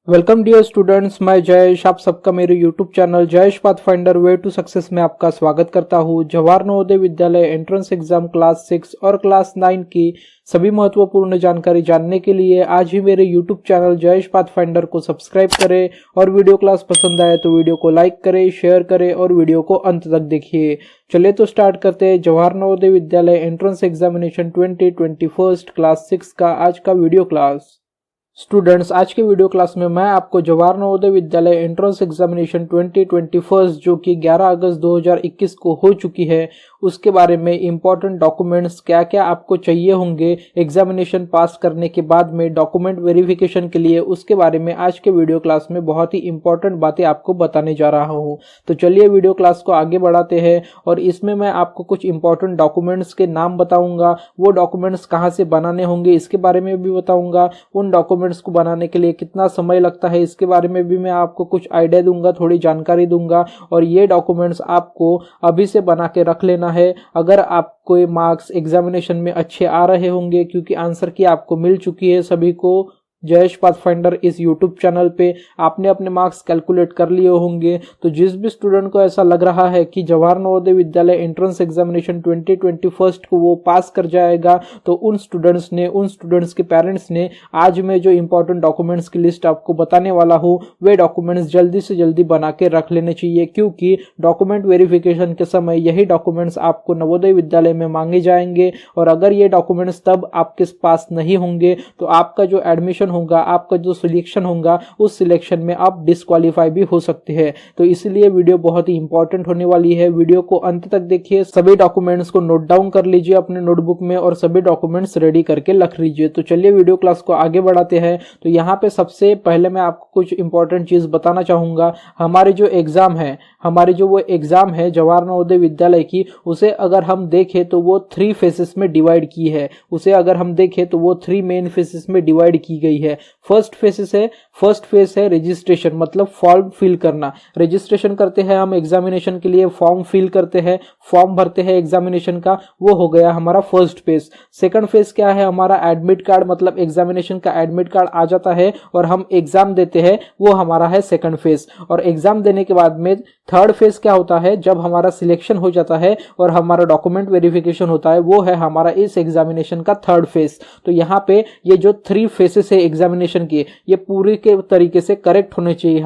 Welcome dear students, मैं जयेश आप सबका मेरे YouTube channel Jayesh Pathfinder way to success में आपका स्वागत करता हूं। Jawahar Navodaya Vidyalaya entrance exam class 6 और क्लास 9 की सभी महत्वपूर्ण जानकारी जानने के लिए आज ही मेरे यूट्यूब चैनल जयेश पाथफाइंडर को सब्सक्राइब करें और वीडियो क्लास पसंद आए तो वीडियो को लाइक करें, शेयर करें और वीडियो को अंत तक देखिए। चलिए तो स्टार्ट करते हैं Jawahar Navodaya Vidyalaya entrance examination 2021 class 6 का आज का वीडियो क्लास। स्टूडेंट्स, आज के वीडियो क्लास में मैं आपको जवाहर नवोदय विद्यालय एंट्रेंस एग्जामिनेशन 2021 जो कि 11 अगस्त 2021 को हो चुकी है उसके बारे में इंपॉर्टेंट डॉक्यूमेंट्स क्या क्या आपको चाहिए होंगे एग्जामिनेशन पास करने के बाद में डॉक्यूमेंट वेरिफिकेशन के लिए, उसके बारे में आज के वीडियो क्लास में बहुत ही इंपॉर्टेंट बातें आपको बताने जा रहा हूँ। तो चलिए वीडियो क्लास को आगे बढ़ाते हैं और इसमें मैं आपको कुछ इंपॉर्टेंट डॉक्यूमेंट्स के नाम बताऊंगा, वो डॉक्यूमेंट्स कहाँ से बनाने होंगे इसके बारे में भी बताऊंगा, उन डॉक्यूमेंट्स को बनाने के लिए कितना समय लगता है इसके बारे में भी मैं आपको कुछ आइडिया दूंगा, थोड़ी जानकारी दूंगा। और ये डॉक्यूमेंट्स आपको अभी से बना के रख लेना है अगर आपको मार्क्स एग्जामिनेशन में अच्छे आ रहे होंगे, क्योंकि आंसर की आपको मिल चुकी है सभी को जयेश पाथफाइंडर इस यूट्यूब चैनल पे। आपने अपने मार्क्स कैलकुलेट कर लिए होंगे। तो जिस भी स्टूडेंट को ऐसा लग रहा है कि जवाहर नवोदय विद्यालय एंट्रेंस एग्जामिनेशन 2021 को वो पास कर जाएगा, तो उन स्टूडेंट्स के पेरेंट्स ने आज मैं जो इंपॉर्टेंट डॉक्यूमेंट्स की लिस्ट आपको बताने वाला हूँ वे डॉक्यूमेंट्स जल्दी से जल्दी बना के रख लेने चाहिए, क्योंकि डॉक्यूमेंट वेरिफिकेशन के समय यही डॉक्यूमेंट्स आपको नवोदय विद्यालय में मांगे जाएंगे। और अगर ये डॉक्यूमेंट्स तब आपके पास नहीं होंगे तो आपका जो एडमिशन होगा, आपका जो सिलेक्शन होगा, उस सिलेक्शन में आप डिस्क्वालीफाई भी हो सकते हैं। तो इसलिए वीडियो बहुत ही इंपॉर्टेंट होने वाली है। वीडियो को अंत तक देखिए, सभी डॉक्यूमेंट्स को नोट डाउन कर लीजिए अपने नोटबुक में और सभी डॉक्यूमेंट्स रेडी करके रख लीजिए। तो चलिए वीडियो क्लास को आगे बढ़ाते हैं। तो यहाँ पे सबसे पहले मैं आपको कुछ इंपॉर्टेंट चीज बताना चाहूंगा। हमारी जो एग्जाम है जवाहर नवोदय विद्यालय की, उसे अगर हम देखें तो वो 3 फेसेस में डिवाइड की है। उसे अगर हम देखें तो वो 3 मेन फेसेस में डिवाइड की गई है। फर्स्ट फेस है रजिस्ट्रेशन, मतलब फॉर्म फिल करना। रजिस्ट्रेशन करते हैं हम एग्जामिनेशन के लिए, फॉर्म फिल करते हैं, फॉर्म भरते हैं एग्जामिनेशन का, वो हो गया हमारा फर्स्ट फेज। सेकंड फेज क्या है हमारा, एडमिट कार्ड, मतलब एग्जामिनेशन का एडमिट कार्ड आ जाता है और हम एग्जाम देते हैं, वो हमारा है सेकंड फेज। और एग्जाम देने के बाद में थर्ड फेज क्या होता है, जब हमारा सिलेक्शन हो जाता है और हमारा डॉक्यूमेंट वेरिफिकेशन होता है, वो है हमारा इस एग्जामिनेशन का थर्ड फेज। तो यहाँ पे ये जो 3 फेसेस है एग्जामिनेशन की, ये पूरे के तरीके से करेक्ट होने चाहिए।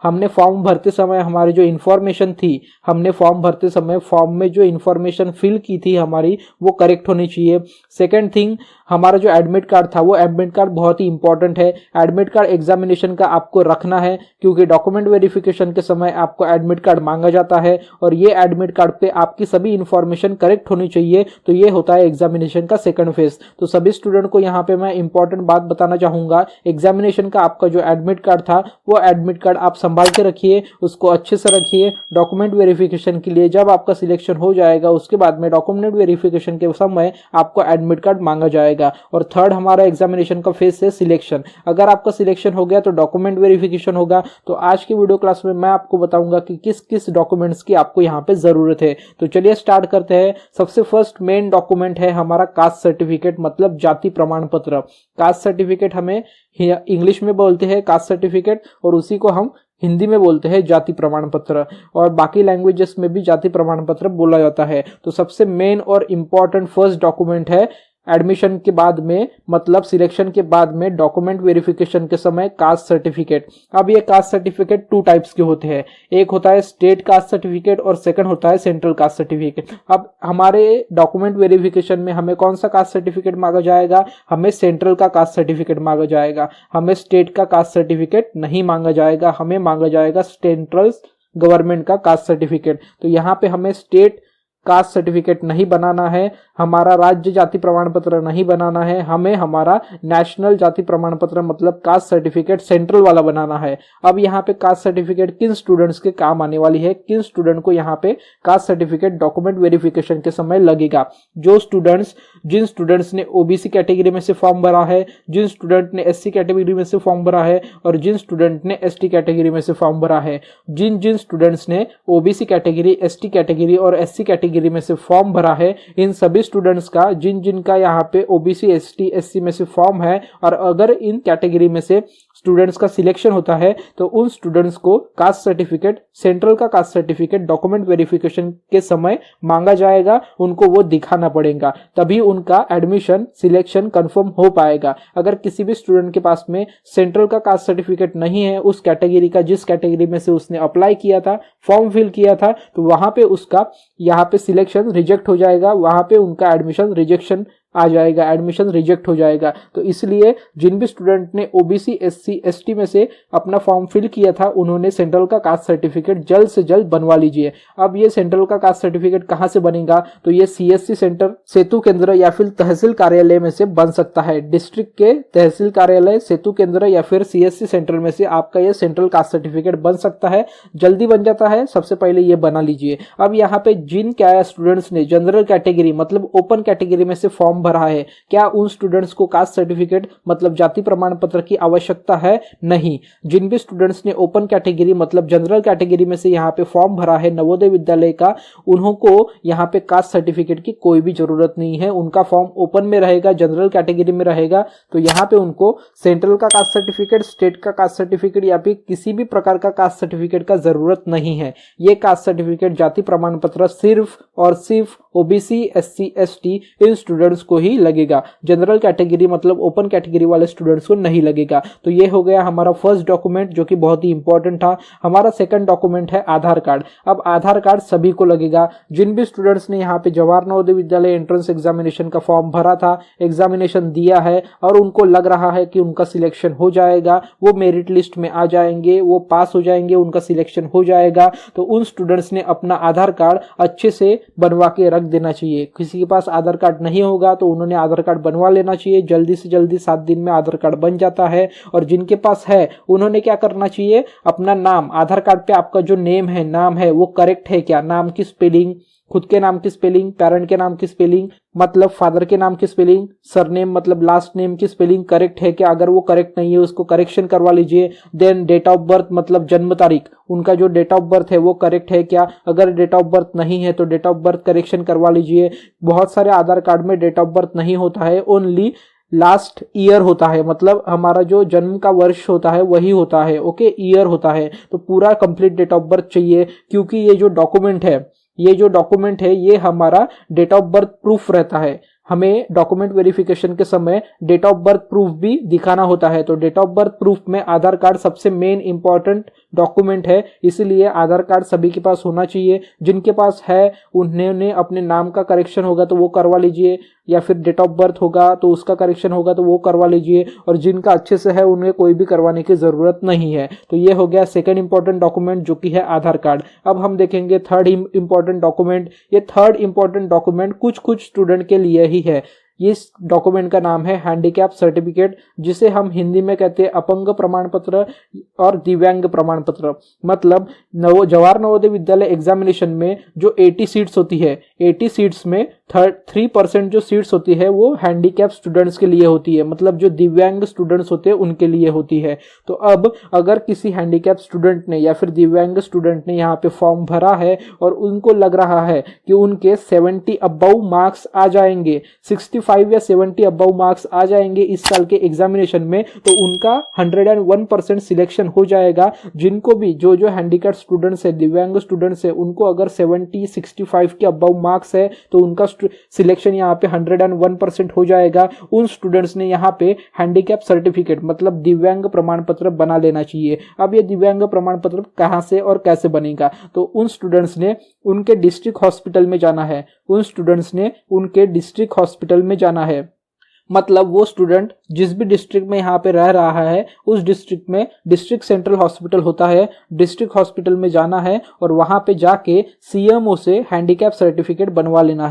हमने फॉर्म भरते समय हमारी जो इंफॉर्मेशन थी, हमने फॉर्म भरते समय फॉर्म में जो इंफॉर्मेशन फिल की थी हमारी, वो करेक्ट होनी चाहिए। सेकंड थिंग, हमारा जो एडमिट कार्ड था, वो एडमिट कार्ड बहुत ही इंपॉर्टेंट है। एडमिट कार्ड एग्जामिनेशन का आपको रखना है, क्योंकि डॉक्यूमेंट वेरिफिकेशन के समय आपको एडमिट कार्ड मांगा जाता है और ये एडमिट कार्ड पे आपकी सभी इंफॉर्मेशन करेक्ट होनी चाहिए। तो ये होता है एग्जामिनेशन का सेकंड फेज। तो सभी स्टूडेंट को यहाँ पे मैं इंपॉर्टेंट बात बताना चाहूंगा, एग्जामिनेशन का आपका जो एडमिट कार्ड था, वो एडमिट कार्ड आप संभाल के रखिए, उसको अच्छे से रखिए। डॉक्यूमेंट वेरिफिकेशन के लिए जब आपका सिलेक्शन हो जाएगा, उसके बाद में डॉक्यूमेंट वेरिफिकेशन के समय आपको एडमिट कार्ड मांगा जाएगा। और थर्ड हमारा एग्जामिनेशन का फेज है सिलेक्शन। अगर आपका सिलेक्शन हो गया तो डॉक्यूमेंट वेरिफिकेशन होगा। तो आज की वीडियो क्लास में मैं आपको बताऊंगा कि किस किस डॉक्यूमेंट्स की आपको यहाँ पे जरूरत है। तो चलिए स्टार्ट करते हैं। सबसे फर्स्ट मेन डॉक्यूमेंट है हमारा कास्ट सर्टिफिकेट, मतलब जाति प्रमाण पत्र। कास्ट सर्टिफिकेट हमें इंग्लिश में बोलते हैं कास्ट सर्टिफिकेट, और उसी को हम हिंदी में बोलते हैं जाति प्रमाण पत्र, और बाकी लैंग्वेजेस में भी जाति प्रमाण पत्र बोला जाता है। तो सबसे मेन और इंपॉर्टेंट फर्स्ट डॉक्यूमेंट है एडमिशन के बाद में, मतलब सिलेक्शन के बाद में डॉक्यूमेंट वेरिफिकेशन के समय कास्ट सर्टिफिकेट। अब ये कास्ट सर्टिफिकेट 2 टाइप्स के होते हैं, एक होता है स्टेट कास्ट सर्टिफिकेट और सेकंड होता है सेंट्रल कास्ट सर्टिफिकेट। अब हमारे डॉक्यूमेंट वेरिफिकेशन में हमें कौन सा कास्ट सर्टिफिकेट मांगा जाएगा, हमें सेंट्रल का कास्ट सर्टिफिकेट मांगा जाएगा, हमें स्टेट का कास्ट सर्टिफिकेट नहीं मांगा जाएगा, हमें मांगा जाएगा सेंट्रल गवर्नमेंट का कास्ट सर्टिफिकेट। तो यहाँ पे हमें स्टेट कास्ट सर्टिफिकेट नहीं बनाना है, हमारा राज्य जाति प्रमाण पत्र नहीं बनाना है, हमें हमारा नेशनल जाति प्रमाण पत्र मतलब कास्ट सर्टिफिकेट सेंट्रल वाला बनाना है। अब यहाँ पे कास्ट सर्टिफिकेट किन स्टूडेंट्स के काम आने वाली है, किन स्टूडेंट को यहाँ पे कास्ट सर्टिफिकेट डॉक्यूमेंट वेरिफिकेशन के समय लगेगा। जिन स्टूडेंट्स ने ओबीसी कैटेगरी में से फॉर्म भरा है, जिन स्टूडेंट ने एससी कैटेगरी में से फॉर्म भरा है और जिन स्टूडेंट ने एसटी कैटेगरी में से फॉर्म भरा है। जिन स्टूडेंट्स ने ओबीसी कैटेगरी, एसटी कैटेगरी और एससी कैटेगरी में से फॉर्म भरा है, इन सभी स्टूडेंट्स का जिनका यहाँ पे ओबीसी, एसटी, एससी में से फॉर्म है और अगर इन कैटेगरी में से स्टूडेंट्स का सिलेक्शन होता है तो उन स्टूडेंट्स को कास्ट सर्टिफिकेट, सेंट्रल का कास्ट सर्टिफिकेट डॉक्यूमेंट वेरिफिकेशन के समय मांगा जाएगा, उनको वो दिखाना पड़ेगा, तभी उनका एडमिशन सिलेक्शन कंफर्म हो पाएगा। अगर किसी भी स्टूडेंट के पास में सेंट्रल का कास्ट सर्टिफिकेट नहीं है, उस कैटेगरी का जिस कैटेगरी में से उसने अप्लाई किया था, फॉर्म फिल किया था, तो वहां पे उसका यहाँ पे सिलेक्शन रिजेक्ट हो जाएगा, वहां पे उनका एडमिशन रिजेक्शन आ जाएगा, एडमिशन रिजेक्ट हो जाएगा। तो इसलिए जिन भी स्टूडेंट ने ओबीसी, एससी, एसटी में से अपना फॉर्म फिल किया था, उन्होंने सेंट्रल का कास्ट सर्टिफिकेट जल्द से जल्द बनवा लीजिए। अब ये सेंट्रल का कास्ट सर्टिफिकेट कहां से बनेगा, तो ये सीएससी सेंटर, सेतु केंद्र या फिर तहसील कार्यालय में से बन सकता है। डिस्ट्रिक्ट के तहसील कार्यालय, सेतु केंद्र या फिर सीएससी सेंटर में से आपका ये सेंट्रल कास्ट सर्टिफिकेट बन सकता है, जल्दी बन जाता है। सबसे पहले ये बना लीजिए। अब यहाँ पे जिन क्या स्टूडेंट्स ने जनरल कैटेगरी मतलब ओपन कैटेगरी में से फॉर्म भरा है, क्या उन स्टूडेंट्स को कास्ट सर्टिफिकेट मतलब जाति प्रमाण पत्र की आवश्यकता है? नहीं। जिन भी स्टूडेंट्स ने ओपन कैटेगरी मतलब जनरल कैटेगरी में से यहाँ पे फॉर्म भरा है नवोदय विद्यालय का, उनको यहाँ पे कास्ट सर्टिफिकेट की कोई भी जरूरत नहीं है। उनका फॉर्म ओपन में रहेगा, जनरल कैटेगरी में रहेगा, तो यहाँ पे उनको सेंट्रल का कास्ट सर्टिफिकेट, स्टेट का कास्ट सर्टिफिकेट या फिर किसी भी प्रकार का कास्ट सर्टिफिकेट का जरूरत नहीं है। ये कास्ट सर्टिफिकेट, जाति प्रमाण पत्र सिर्फ और सिर्फ ओबीसी, एससी, एसटी इन स्टूडेंट्स को ही लगेगा। जनरल कैटेगरी मतलब ओपन कैटेगरी वाले स्टूडेंट्स को नहीं लगेगा। तो ये हो गया हमारा फर्स्ट डॉक्यूमेंट जो कि बहुत ही इंपॉर्टेंट था। हमारा सेकंड डॉक्यूमेंट है आधार कार्ड। अब आधार कार्ड सभी को लगेगा। जिन भी स्टूडेंट्स ने यहाँ पे जवाहर नवोदय विद्यालय एंट्रेंस एग्जामिनेशन का फॉर्म भरा था, एग्जामिनेशन दिया है और उनको लग रहा है कि उनका सिलेक्शन हो जाएगा, वो मेरिट लिस्ट में आ जाएंगे, वो पास हो जाएंगे, उनका सिलेक्शन हो जाएगा, तो उन स्टूडेंट्स ने अपना आधार कार्ड अच्छे से बनवा के रख देना चाहिए। किसी के पास आधार कार्ड नहीं होगा तो उन्होंने आधार कार्ड बनवा लेना चाहिए। जल्दी से जल्दी 7 दिन में आधार कार्ड बन जाता है। और जिनके पास है उन्होंने क्या करना चाहिए, अपना नाम, आधार कार्ड पे आपका जो नेम है, नाम है, वो करेक्ट है क्या, नाम की स्पेलिंग, खुद के नाम की स्पेलिंग, पेरेंट के नाम की स्पेलिंग मतलब फादर के नाम की स्पेलिंग, सरनेम मतलब लास्ट नेम की स्पेलिंग करेक्ट है क्या, अगर वो करेक्ट नहीं है उसको करेक्शन करवा लीजिए। देन डेट ऑफ बर्थ मतलब जन्म तारीख, उनका जो डेट ऑफ बर्थ है वो करेक्ट है क्या, अगर डेट ऑफ बर्थ नहीं है तो डेट ऑफ बर्थ करेक्शन करवा लीजिए। बहुत सारे आधार कार्ड में डेट ऑफ बर्थ नहीं होता है, ओनली लास्ट ईयर होता है, मतलब हमारा जो जन्म का वर्ष होता है वही होता है, ओके, ईयर होता है। तो पूरा कंप्लीट डेट ऑफ बर्थ चाहिए, क्योंकि ये जो डॉक्यूमेंट है ये हमारा डेट ऑफ बर्थ प्रूफ रहता है। हमें डॉक्यूमेंट वेरिफिकेशन के समय डेट ऑफ बर्थ प्रूफ भी दिखाना होता है। तो डेट ऑफ बर्थ प्रूफ में आधार कार्ड सबसे मेन इंपॉर्टेंट डॉक्यूमेंट है, इसलिए आधार कार्ड सभी के पास होना चाहिए। जिनके पास है उन्होंने अपने नाम का करेक्शन होगा तो वो करवा लीजिए, या फिर डेट ऑफ बर्थ होगा तो उसका करेक्शन होगा तो वो करवा लीजिए। और जिनका अच्छे से है उन्हें कोई भी करवाने की जरूरत नहीं है। तो ये हो गया सेकंड इंपॉर्टेंट डॉक्यूमेंट जो कि है आधार कार्ड। अब हम देखेंगे थर्ड इंपॉर्टेंट डॉक्यूमेंट। ये थर्ड इंपॉर्टेंट डॉक्यूमेंट कुछ स्टूडेंट के लिए ही है। इस डॉक्यूमेंट का नाम है हैंडीकैप सर्टिफिकेट, जिसे हम हिंदी में कहते हैं अपंग प्रमाण पत्र और दिव्यांग प्रमाण पत्र। मतलब जवाहर नवोदय विद्यालय एग्जामिनेशन में जो 80 सीट्स होती है, 80 सीट्स में 3% जो सीट्स होती है वो हैंडीकैप स्टूडेंट्स के लिए होती है, मतलब जो दिव्यांग स्टूडेंट्स होते हैं उनके लिए होती है। तो अब अगर किसी हैंडीकैप स्टूडेंट ने या फिर दिव्यांग स्टूडेंट ने यहाँ पे फॉर्म भरा है और उनको लग रहा है कि उनके 70 अबव मार्क्स आ जाएंगे, 65 या 70 अबव मार्क्स आ जाएंगे इस साल के एग्जामिनेशन में, तो उनका 101% सिलेक्शन हो जाएगा। जिनको भी जो हैंडीकैप स्टूडेंट्स है, दिव्यांग स्टूडेंट्स है, उनको अगर 70, 65 के अबव मार्क्स है तो उनका सिलेक्शन यहाँ पे 101% हो जाएगा। उन स्टूडेंट्स ने यहाँ पे हैंडीकैप सर्टिफिकेट मतलब दिव्यांग प्रमाण पत्र बना लेना चाहिए। अब ये दिव्यांग प्रमाण पत्र कहाँ से और कैसे बनेगा, तो उन स्टूडेंट्स ने उनके डिस्ट्रिक्ट हॉस्पिटल में जाना है, जाना है। मतलब वो स्टूडेंट जिस भी डिस्ट्रिक्ट में यहाँ पे रह रहा है उस डिस्ट्रिक्ट में डिस्ट्रिक्ट सेंट्रल हॉस्पिटल होता है, डिस्ट्रिक्ट हॉस्पिटल में जाना है और वहां पे जाके सीएमओ से हैंडीकैप सर्टिफिकेट बनवा लेना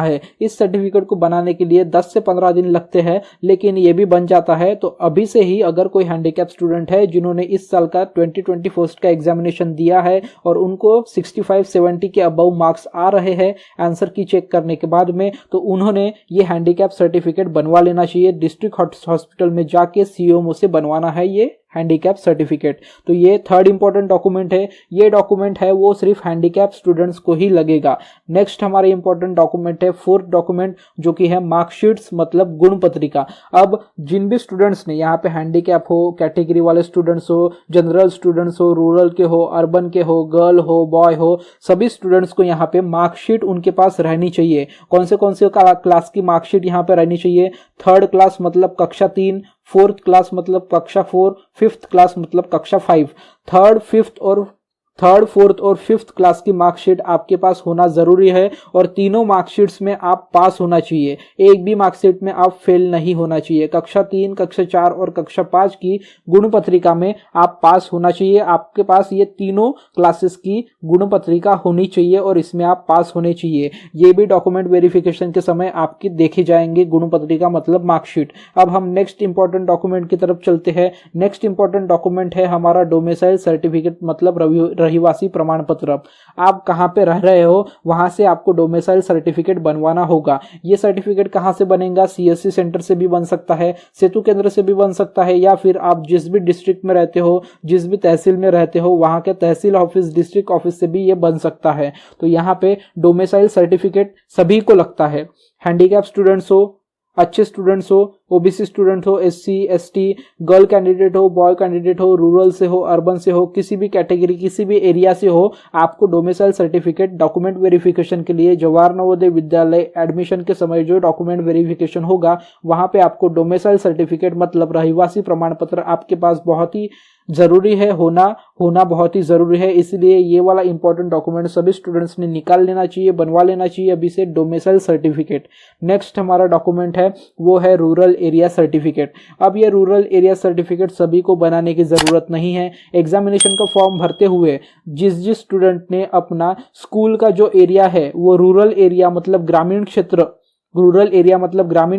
है। इस सर्टिफिकेट को बनाने के लिए 10 से 15 दिन लगते हैं, लेकिन ये भी बन जाता है। तो अभी से ही अगर कोई हैंडीकैप स्टूडेंट है जिन्होंने इस साल का 2021 का एग्जामिनेशन दिया है और उनको 65-70 के अबव मार्क्स आ रहे हैं आंसर की चेक करने के बाद में, तो उन्होंने ये हैंडीकैप सर्टिफिकेट बनवा लेना चाहिए। डिस्ट्रिक्ट हॉस्पिटल में जाके सीएमओ से बनवाना है ये हैंडीकैप सर्टिफिकेट। तो ये थर्ड इंपॉर्टेंट डॉक्यूमेंट है। ये डॉक्यूमेंट है वो सिर्फ हैंडीकैप स्टूडेंट्स को ही लगेगा। नेक्स्ट हमारे इंपॉर्टेंट डॉक्यूमेंट है फोर्थ डॉक्यूमेंट, जो कि है मार्कशीट्स मतलब गुण पत्रिका। अब जिन भी स्टूडेंट्स ने यहाँ पे हैंडीकैप हो, कैटेगरी वाले स्टूडेंट्स हो, जनरल स्टूडेंट्स हो, रूरल के हो, अर्बन के हो, गर्ल हो, बॉय हो, सभी स्टूडेंट्स को यहाँ पे मार्कशीट उनके पास रहनी चाहिए। कौन से क्लास की मार्कशीट यहाँ पे रहनी चाहिए? थर्ड क्लास मतलब कक्षा 3, फोर्थ क्लास मतलब कक्षा 4, फिफ्थ क्लास मतलब कक्षा 5। थर्ड, फोर्थ और फिफ्थ क्लास की मार्कशीट आपके पास होना जरूरी है और तीनों मार्कशीट्स में आप पास होना चाहिए। एक भी मार्कशीट में आप फेल नहीं होना चाहिए। कक्षा 3, कक्षा 4 और कक्षा 5 की गुण पत्रिका में आप पास होना चाहिए। आपके पास ये तीनों क्लासेस की गुण पत्रिका होनी चाहिए और इसमें आप पास होने चाहिए। ये भी डॉक्यूमेंट वेरिफिकेशन के समय आपकी देखे जाएंगे, गुण पत्रिका मतलब मार्कशीट। अब हम नेक्स्ट इंपॉर्टेंट डॉक्यूमेंट की तरफ चलते हैं। नेक्स्ट इंपॉर्टेंट डॉक्यूमेंट है हमारा डोमिसाइल सर्टिफिकेट मतलब रहिवासी प्रमाण पत्र। आप कहां पे रह रहे हो वहां से आपको डोमिसाइल सर्टिफिकेट बनवाना होगा। ये सर्टिफिकेट कहां से बनेगा? सीएससी सेंटर से भी बन सकता है, सेतु केंद्र से भी बन सकता है, या फिर आप जिस भी डिस्ट्रिक्ट में रहते हो, जिस भी तहसील में रहते हो, वहां के तहसील ऑफिस, डिस्ट्रिक्ट ऑफिस से भी ये बन सकता है। तो यहाँ पे डोमिसाइल सर्टिफिकेट सभी को लगता है। हैंडीकैप स्टूडेंट्स हो, अच्छे स्टूडेंट्स हो, ओबीसी स्टूडेंट हो, एससी एसटी, गर्ल कैंडिडेट हो, बॉय कैंडिडेट हो, रूरल से हो, अर्बन से हो, किसी भी कैटेगरी, किसी भी एरिया से हो, आपको डोमिसाइल सर्टिफिकेट डॉक्यूमेंट वेरिफिकेशन के लिए जवाहर नवोदय विद्यालय एडमिशन के समय जो डॉक्यूमेंट वेरिफिकेशन होगा वहां पे आपको डोमिसाइल सर्टिफिकेट मतलब रहिवासी प्रमाण पत्र आपके पास बहुत ही जरूरी है, होना बहुत ही जरूरी है। इसलिए ये वाला इंपॉर्टेंट डॉक्यूमेंट सभी स्टूडेंट्स ने निकाल लेना चाहिए, बनवा लेना चाहिए अभी से, डोमिसाइल सर्टिफिकेट। नेक्स्ट हमारा डॉक्यूमेंट है वो है रूरल एरिया सर्टिफिकेट। अब ये रूरल एरिया सर्टिफिकेट सभी को बनाने की जरूरत नहीं है। एग्जामिनेशन का फॉर्म भरते हुए जिस स्टूडेंट ने अपना स्कूल का जो एरिया है वो रूरल एरिया मतलब ग्रामीण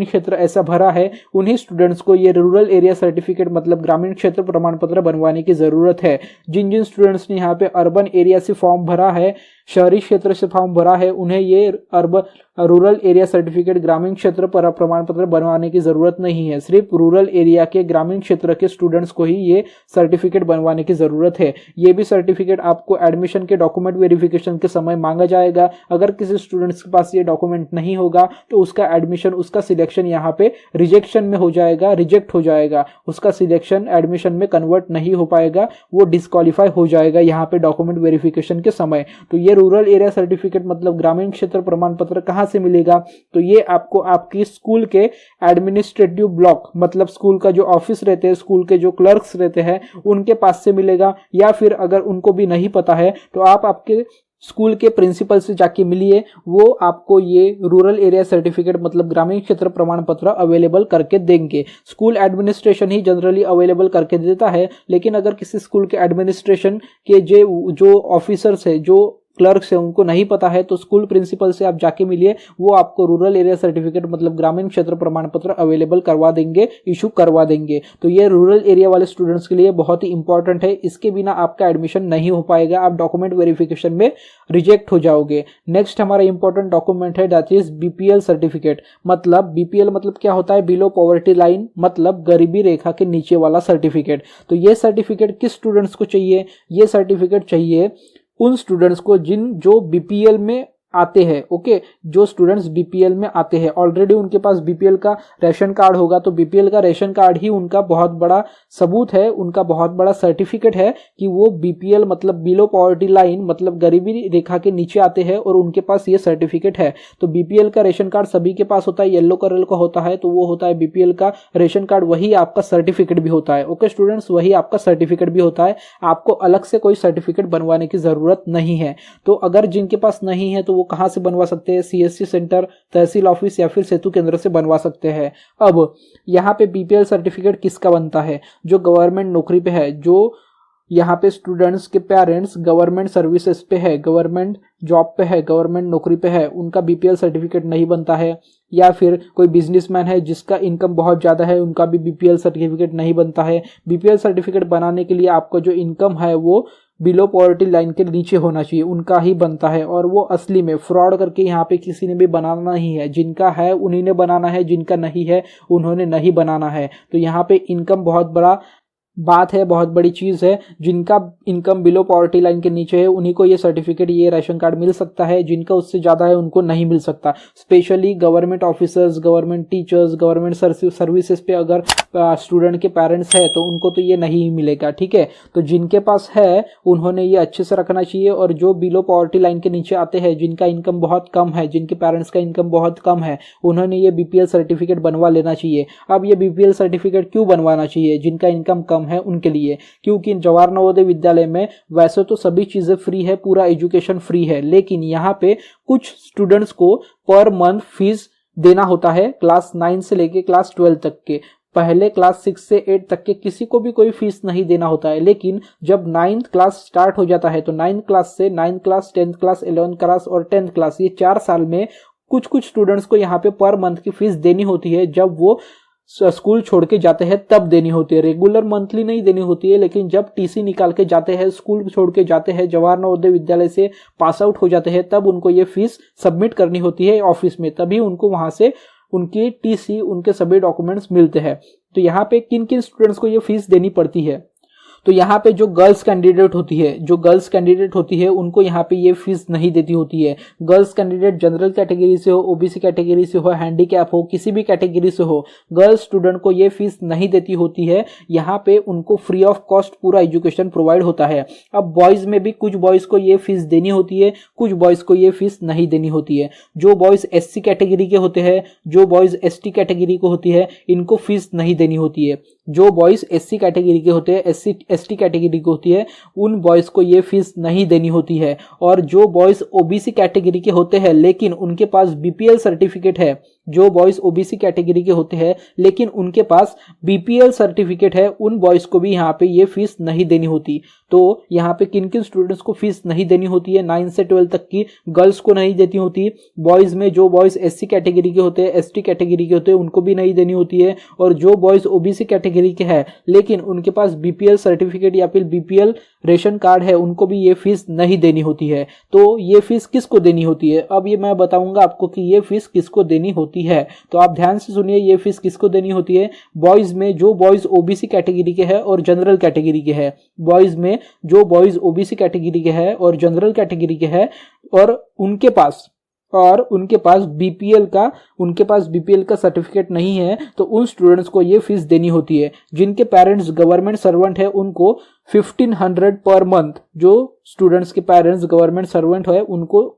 क्षेत्र ऐसा भरा है, उन्हीं स्टूडेंट्स को ये रूरल एरिया सर्टिफिकेट मतलब ग्रामीण क्षेत्र प्रमाण पत्र बनवाने की जरूरत है। जिन स्टूडेंट्स ने यहाँ पे अर्बन एरिया से फॉर्म भरा है, शहरी क्षेत्र से फॉर्म भरा है, उन्हें ये रूरल एरिया सर्टिफिकेट ग्रामीण क्षेत्र पर प्रमाण पत्र बनवाने की जरूरत नहीं है। सिर्फ रूरल एरिया के ग्रामीण क्षेत्र के स्टूडेंट्स को ही ये सर्टिफिकेट बनवाने की जरूरत है। ये भी सर्टिफिकेट आपको एडमिशन के डॉक्यूमेंट वेरिफिकेशन के समय मांगा जाएगा। अगर किसी स्टूडेंट्स के पास ये डॉक्यूमेंट नहीं होगा तो उसका एडमिशन, उसका सिलेक्शन यहाँ पे रिजेक्शन में हो जाएगा, रिजेक्ट हो जाएगा, उसका सिलेक्शन एडमिशन में कन्वर्ट नहीं हो पाएगा, वो डिस्क्वालीफाई हो जाएगा यहाँ पे डॉक्यूमेंट वेरिफिकेशन के समय। तो ये रूरल एरिया सर्टिफिकेट मतलब ग्रामीण क्षेत्र प्रमाण पत्र कहां से मिलेगा? तो ये आपको आपकी स्कूल के एडमिनिस्ट्रेटिव ब्लॉक मतलब स्कूल का जो ऑफिस रहते हैं, स्कूल के जो क्लर्क्स रहते हैं, उनके पास से मिलेगा। या फिर अगर उनको भी नहीं पता है तो आप आपके स्कूल के प्रिंसिपल से जाके मिलिए, वो आपको ये रूरल एरिया सर्टिफिकेट मतलब ग्रामीण क्षेत्र प्रमाण पत्र अवेलेबल करके देंगे। स्कूल एडमिनिस्ट्रेशन ही जनरली अवेलेबल करके देता है, लेकिन अगर किसी स्कूल के एडमिनिस्ट्रेशन के जो ऑफिसर्स है, जो क्लर्क्स है, उनको नहीं पता है तो स्कूल प्रिंसिपल से आप जाके मिलिए, वो आपको रूरल एरिया सर्टिफिकेट मतलब ग्रामीण क्षेत्र प्रमाण पत्र अवेलेबल करवा देंगे, इशू करवा देंगे। तो ये रूरल एरिया वाले स्टूडेंट्स के लिए बहुत ही इंपॉर्टेंट है। इसके बिना आपका एडमिशन नहीं हो पाएगा, आप डॉक्यूमेंट वेरिफिकेशन में रिजेक्ट हो जाओगे। नेक्स्ट हमारा इंपॉर्टेंट डॉक्यूमेंट है दैट इज बीपीएल सर्टिफिकेट। मतलब बीपीएल मतलब क्या होता है? बिलो पॉवर्टी लाइन मतलब गरीबी रेखा के नीचे वाला सर्टिफिकेट। तो ये सर्टिफिकेट किस स्टूडेंट्स को चाहिए? ये सर्टिफिकेट चाहिए उन स्टूडेंट्स को जो बीपीएल में आते हैं। ओके, जो स्टूडेंट्स बीपीएल में आते हैं, ऑलरेडी उनके पास बीपीएल का रेशन कार्ड होगा, तो बीपीएल का रेशन कार्ड ही उनका बहुत बड़ा सबूत है, उनका बहुत बड़ा सर्टिफिकेट है कि वो बीपीएल मतलब बिलो पॉवर्टी लाइन मतलब गरीबी रेखा के नीचे आते हैं और उनके पास ये सर्टिफिकेट है। तो बीपीएल का रेशन कार्ड सभी के पास होता है, येलो कलर का होता है, तो वो होता है बीपीएल का रेशन कार्ड, वही आपका सर्टिफिकेट भी होता है। ओके स्टूडेंट्स, वही आपका सर्टिफिकेट भी होता है, आपको अलग से कोई सर्टिफिकेट बनवाने की जरूरत नहीं है। तो अगर जिनके पास नहीं है तो कहां से बनवा सकते हैं? सीएससी सेंटर, तहसील ऑफिस या फिर सेतु केंद्र से बनवा सकते हैं। अब यहाँ पे बीपीएल सर्टिफिकेट किसका बनता है? जो गवर्नमेंट नौकरी पे है, जो यहाँ पे स्टूडेंट्स के पेरेंट्स गवर्नमेंट सर्विसेज पे है, गवर्नमेंट जॉब पे है, गवर्नमेंट नौकरी पे है, उनका बीपीएल सर्टिफिकेट नहीं बनता है। या फिर कोई बिजनेसमैन है जिसका इनकम बहुत ज़्यादा है, उनका भी बीपीएल सर्टिफिकेट नहीं बनता है। बीपीएल सर्टिफिकेट बनाने के लिए आपका जो इनकम है वो बिलो पॉवर्टी लाइन के नीचे होना चाहिए, उनका ही बनता है। और वो असली में फ्रॉड करके यहाँ पे किसी ने भी बनाना नहीं है, जिनका है उन्हीं ने बनाना है, जिनका नहीं है उन्होंने नहीं बनाना है। तो यहाँ पे इनकम बहुत बड़ा बात है, बहुत बड़ी चीज़ है। जिनका इनकम बिलो पॉवर्टी लाइन के नीचे है उन्हीं को ये सर्टिफिकेट, ये राशन कार्ड मिल सकता है। जिनका उससे ज़्यादा है उनको नहीं मिल सकता। Specially government officers, government teachers, government services पे अगर स्टूडेंट के पेरेंट्स है तो उनको तो ये नहीं मिलेगा। ठीक है, तो जिनके पास है उन्होंने ये अच्छे से रखना चाहिए। और जो बिलो पॉवर्टी लाइन के नीचे आते हैं, जिनका इनकम बहुत कम है, जिनके पेरेंट्स का इनकम बहुत कम है, उन्होंने ये बीपीएल सर्टिफिकेट बनवा लेना चाहिए। अब ये बीपीएल सर्टिफिकेट क्यों बनवाना चाहिए जिनका इनकम कम है उनके लिए? क्योंकि जवाहर नवोदय विद्यालय में वैसे तो सभी चीजें फ्री है, पूरा एजुकेशन फ्री है, लेकिन यहाँ पे कुछ स्टूडेंट्स को पर मंथ फीस देना होता है। क्लास 9 से लेके क्लास 12 तक के, पहले क्लास 6 से 8 तक के किसी को भी कोई फीस नहीं देना होता है। लेकिन जब 9th क्लास स्टार्ट हो जाता है तो 9th क्लास से 9th class, 10th class, 11th class और 10th क्लास, ये 4 साल में कुछ कुछ स्टूडेंट्स को यहाँ पे पर मंथ की फीस देनी होती है। जब वो स्कूल छोड़ के जाते हैं तब देनी होती है, रेगुलर मंथली नहीं देनी होती है। लेकिन जब टीसी निकाल के जाते हैं, स्कूल छोड़ के जाते हैं, जवाहर नवोदय विद्यालय से पास आउट हो जाते हैं, तब उनको ये फीस सबमिट करनी होती है ऑफिस में, तभी उनको वहां से उनकी टीसी, उनके सभी डॉक्यूमेंट्स मिलते हैं। तो यहाँ पे किन किन स्टूडेंट्स को ये फीस देनी पड़ती है? तो यहाँ पे जो गर्ल्स कैंडिडेट होती है उनको यहाँ पे ये फीस नहीं देती होती है। गर्ल्स कैंडिडेट जनरल कैटेगरी से हो, ओबीसी कैटेगरी से हो, हैंडीकैप हो, किसी भी कैटेगरी से हो, गर्ल्स स्टूडेंट को ये फीस नहीं देती होती है। यहाँ पे उनको फ्री ऑफ कॉस्ट पूरा एजुकेशन प्रोवाइड होता है। अब बॉयज में भी कुछ बॉयज को ये फीस देनी होती है, कुछ बॉयज को ये फीस नहीं देनी होती है। जो बॉयज एससी कैटेगरी के होते हैं, जो बॉयज एसटी कैटेगरी को होती है, इनको फीस नहीं देनी होती है। जो बॉयज एससी कैटेगरी के होते हैं, एसटी कैटेगरी की होती है, उन बॉयज को ये फीस नहीं देनी होती है। और जो बॉयज ओबीसी कैटेगरी के होते हैं लेकिन उनके पास बीपीएल सर्टिफिकेट है, जो बॉयज ओबीसी कैटेगरी के होते हैं लेकिन उनके पास बीपीएल सर्टिफिकेट है, उन बॉयज को भी यहाँ पे ये फीस नहीं देनी होती। तो यहाँ पे किन किन स्टूडेंट्स को फीस नहीं देनी होती है? 9 से 12 तक की गर्ल्स को नहीं देती होती। बॉयज में जो बॉयज एससी कैटेगरी के होते हैं, एसटी कैटेगरी के होते हैं, उनको भी नहीं देनी होती है। और जो बॉयज ओबीसी कैटेगरी के हैं लेकिन उनके पास बीपीएल सर्टिफिकेट या फिर बीपीएल रेशन कार्ड है, उनको भी ये फीस नहीं देनी होती है। तो ये फीस किसको देनी होती है? अब ये मैं बताऊंगा आपको कि ये फीस किसको देनी होती है। तो आप ध्यान से सुनिए, ये फीस किसको देनी होती है? बॉयज में जो बॉयज ओबीसी कैटेगरी के हैं और जनरल कैटेगरी के हैं, बॉयज में जो बॉयज ओबीसी कैटेगरी के हैं और जनरल कैटेगरी के हैं और उनके पास बीपीएल का सर्टिफिकेट नहीं है, तो उन स्टूडेंट्स को ये फीस देनी होती है। जिनके पेरेंट्स गवर्नमेंट सर्वेंट है उनको 1500 पर मंथ, जो स्टूडेंट्स के पेरेंट्स गवर्नमेंट सर्वेंट है उनको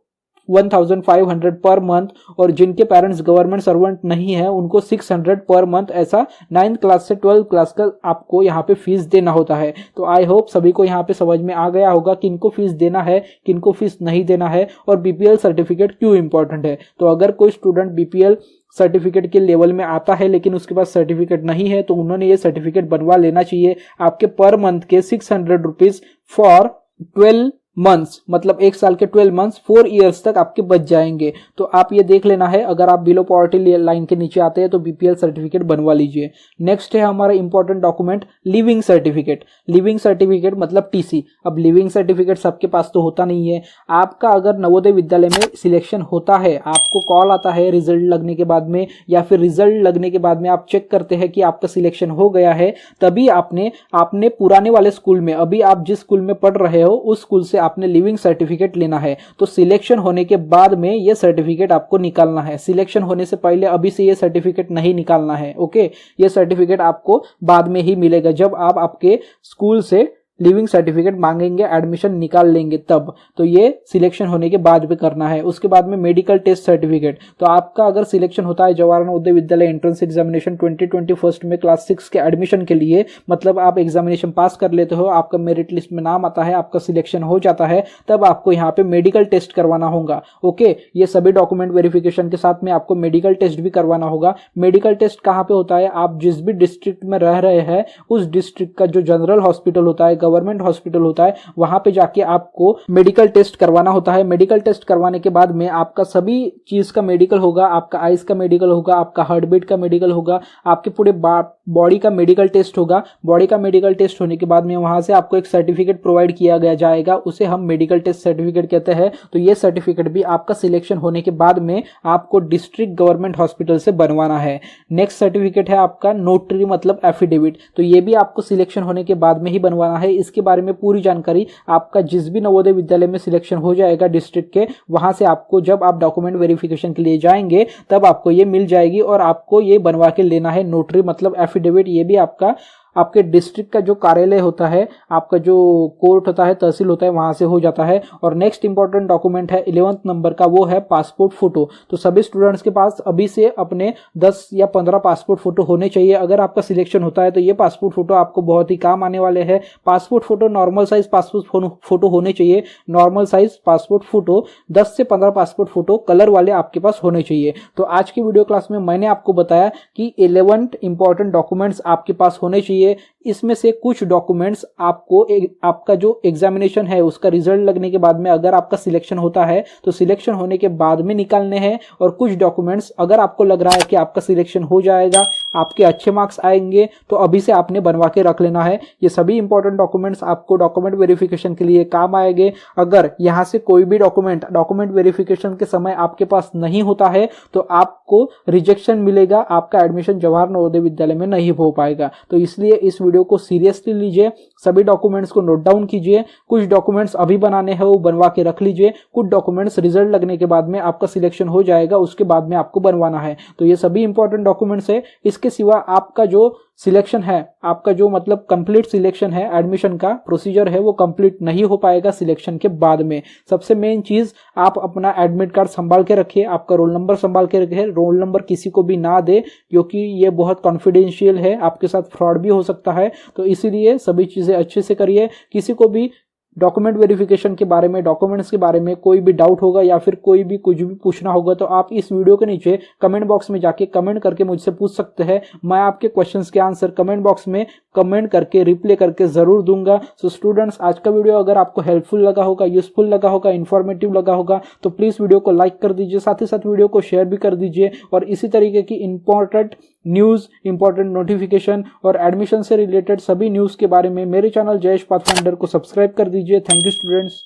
1500 पर मंथ, और जिनके पेरेंट्स गवर्नमेंट सर्वेंट नहीं है उनको 600 पर मंथ, ऐसा 9th क्लास से 12th क्लास का आपको यहाँ पे फीस देना होता है। तो आई होप सभी को यहाँ पे समझ में आ गया होगा कि किनको फीस देना है, किनको फीस नहीं देना है, और बीपीएल सर्टिफिकेट क्यों इंपॉर्टेंट है। तो अगर कोई स्टूडेंट बीपीएल सर्टिफिकेट के लेवल में आता है लेकिन उसके पास सर्टिफिकेट नहीं है तो उन्होंने ये सर्टिफिकेट बनवा लेना चाहिए। आपके पर मंथ के 600 रुपीज फॉर 12 मंथ्स, मतलब 1 साल के 12 मंथ्स 4 इयर्स तक आपके बच जाएंगे। तो आप ये देख लेना है, अगर आप बिलो पॉवर्टी लाइन के नीचे आते हैं तो बीपीएल सर्टिफिकेट बनवा लीजिए। नेक्स्ट है हमारा important document leaving certificate. Leaving certificate मतलब टीसी। अब लिविंग सर्टिफिकेट सबके पास तो होता नहीं है। आपका अगर नवोदय विद्यालय में सिलेक्शन होता है, आपको कॉल आता है रिजल्ट लगने के बाद में, या फिर रिजल्ट लगने के बाद में आप चेक करते हैं कि आपका सिलेक्शन हो गया है, तभी आपने पुराने वाले स्कूल में, अभी आप जिस स्कूल में पढ़ रहे हो उस स्कूल से आपने लिविंग सर्टिफिकेट लेना है। तो सिलेक्शन होने के बाद में ये सर्टिफिकेट आपको निकालना है। सिलेक्शन होने से पहले अभी से ये सर्टिफिकेट नहीं निकालना है। ओके, ये सर्टिफिकेट आपको बाद में ही मिलेगा जब आप आपके स्कूल से लिविंग सर्टिफिकेट मांगेंगे, एडमिशन निकाल लेंगे तब। तो ये सिलेक्शन होने के बाद में करना है। उसके बाद में मेडिकल टेस्ट सर्टिफिकेट। तो आपका अगर सिलेक्शन होता है जवाहर नवोदय विद्यालय एंट्रेंस एग्जामिनेशन 2021 में क्लास 6 के एडमिशन के लिए, मतलब आप एग्जामिनेशन पास कर लेते हो, आपका मेरिट लिस्ट में नाम आता है, आपका सिलेक्शन हो जाता है, तब आपको यहाँ पे मेडिकल टेस्ट करवाना होगा। ओके, ये सभी डॉक्यूमेंट वेरिफिकेशन के साथ में आपको मेडिकल टेस्ट भी करवाना होगा। मेडिकल टेस्ट कहाँ पे होता है? आप जिस भी डिस्ट्रिक्ट में रह रहे हैं उस डिस्ट्रिक्ट का जो जनरल हॉस्पिटल होता है, गवर्नमेंट हॉस्पिटल होता है वहां पे जाके आपको मेडिकल टेस्ट करवाना होता है। मेडिकल टेस्ट करवाने के बाद में आपका सभी चीज का मेडिकल होगा, आपका आइज का मेडिकल होगा, आपका हार्ट बीट का मेडिकल होगा, आपके पूरे बॉडी का मेडिकल टेस्ट होगा। बॉडी का मेडिकल टेस्ट होने के बाद में वहां से आपको एक सर्टिफिकेट प्रोवाइड किया गया जाएगा, उसे हम मेडिकल टेस्ट सर्टिफिकेट कहते हैं। तो ये सर्टिफिकेट भी आपका सिलेक्शन होने के बाद में आपको डिस्ट्रिक्ट गवर्नमेंट हॉस्पिटल से बनवाना है। नेक्स्ट सर्टिफिकेट है आपका नोटरी मतलब एफिडेविट, तो ये भी आपको सिलेक्शन होने के बाद में ही बनवाना है। इसके बारे में पूरी जानकारी आपका जिस भी नवोदय विद्यालय में सिलेक्शन हो जाएगा डिस्ट्रिक्ट के, वहां से आपको जब आप डॉक्यूमेंट वेरिफिकेशन के लिए जाएंगे तब आपको ये मिल जाएगी और आपको ये बनवा के लेना है नोटरी मतलब एफिडेविट। ये भी आपके डिस्ट्रिक्ट का जो कार्यालय होता है, आपका जो कोर्ट होता है, तहसील होता है, वहां से हो जाता है। और नेक्स्ट इंपॉर्टेंट डॉक्यूमेंट है 11th नंबर का, वो है पासपोर्ट फोटो। तो सभी स्टूडेंट्स के पास अभी से अपने 10 या 15 पासपोर्ट फोटो होने चाहिए। अगर आपका सिलेक्शन होता है तो ये पासपोर्ट फोटो आपको बहुत ही काम आने वाले हैं। Passport photo normal size passport photo होने चाहिए। नॉर्मल साइज पासपोर्ट फोटो 10 से 15 पासपोर्ट फोटो कलर वाले आपके पास होने चाहिए। तो आज की वीडियो क्लास में मैंने आपको बताया कि 11 इंपॉर्टेंट डॉक्यूमेंट्स आपके पास होने चाहिए। इसमें से कुछ डॉक्यूमेंट्स आपको आपका जो एग्जामिनेशन है उसका रिजल्ट लगने के बाद में अगर आपका सिलेक्शन होता है तो सिलेक्शन होने के बाद में निकालने हैं, और कुछ डॉक्यूमेंट्स अगर आपको लग रहा है कि आपका सिलेक्शन हो जाएगा, आपके अच्छे मार्क्स आएंगे, तो अभी से आपने बनवा के रख लेना है। ये सभी इंपॉर्टेंट डॉक्यूमेंट्स आपको डॉक्यूमेंट वेरिफिकेशन के लिए काम आएंगे। अगर यहां से कोई भी डॉक्यूमेंट वेरिफिकेशन के समय आपके पास नहीं होता है तो आपको रिजेक्शन मिलेगा, आपका एडमिशन जवाहर नवोदय विद्यालय में नहीं हो पाएगा। तो इसलिए इस वीडियो को सीरियसली लीजिए, सभी डॉक्यूमेंट्स को नोट डाउन कीजिए। कुछ डॉक्यूमेंट्स अभी बनाने हैं वो बनवा के रख लीजिए, कुछ डॉक्यूमेंट्स रिजल्ट लगने के बाद में आपका सिलेक्शन हो जाएगा उसके बाद में आपको बनवाना है। तो ये सभी इंपॉर्टेंट डॉक्यूमेंट्स है। इसके सिवा आपका जो सिलेक्शन है, आपका जो मतलब कंप्लीट सिलेक्शन है, एडमिशन का प्रोसीजर है, वो कंप्लीट नहीं हो पाएगा सिलेक्शन के बाद में। सबसे मेन चीज, आप अपना एडमिट कार्ड संभाल के रखिए, आपका रोल नंबर संभाल के रखिए। रोल नंबर किसी को भी ना दे क्योंकि ये बहुत कॉन्फिडेंशियल है, आपके साथ फ्रॉड भी हो सकता है। तो इसीलिए सभी चीजें अच्छे से करिए। किसी को भी डॉक्यूमेंट वेरिफिकेशन के बारे में, डॉक्यूमेंट्स के बारे में कोई भी डाउट होगा या फिर कोई भी कुछ भी पूछना होगा तो आप इस वीडियो के नीचे कमेंट बॉक्स में जाके कमेंट करके मुझसे पूछ सकते हैं। मैं आपके क्वेश्चंस के आंसर कमेंट बॉक्स में कमेंट करके रिप्लाई करके जरूर दूंगा। सो स्टूडेंट्स, आज का वीडियो अगर आपको हेल्पफुल लगा होगा, यूजफुल लगा होगा, इन्फॉर्मेटिव लगा होगा तो प्लीज वीडियो को लाइक कर दीजिए, साथ ही साथ वीडियो को शेयर भी कर दीजिए। और इसी तरीके की इंपॉर्टेंट न्यूज, इंपॉर्टेंट नोटिफिकेशन और एडमिशन से रिलेटेड सभी न्यूज के बारे में मेरे चैनल जयेश पाथफाइंडर को सब्सक्राइब कर दीजिए। Thank you students.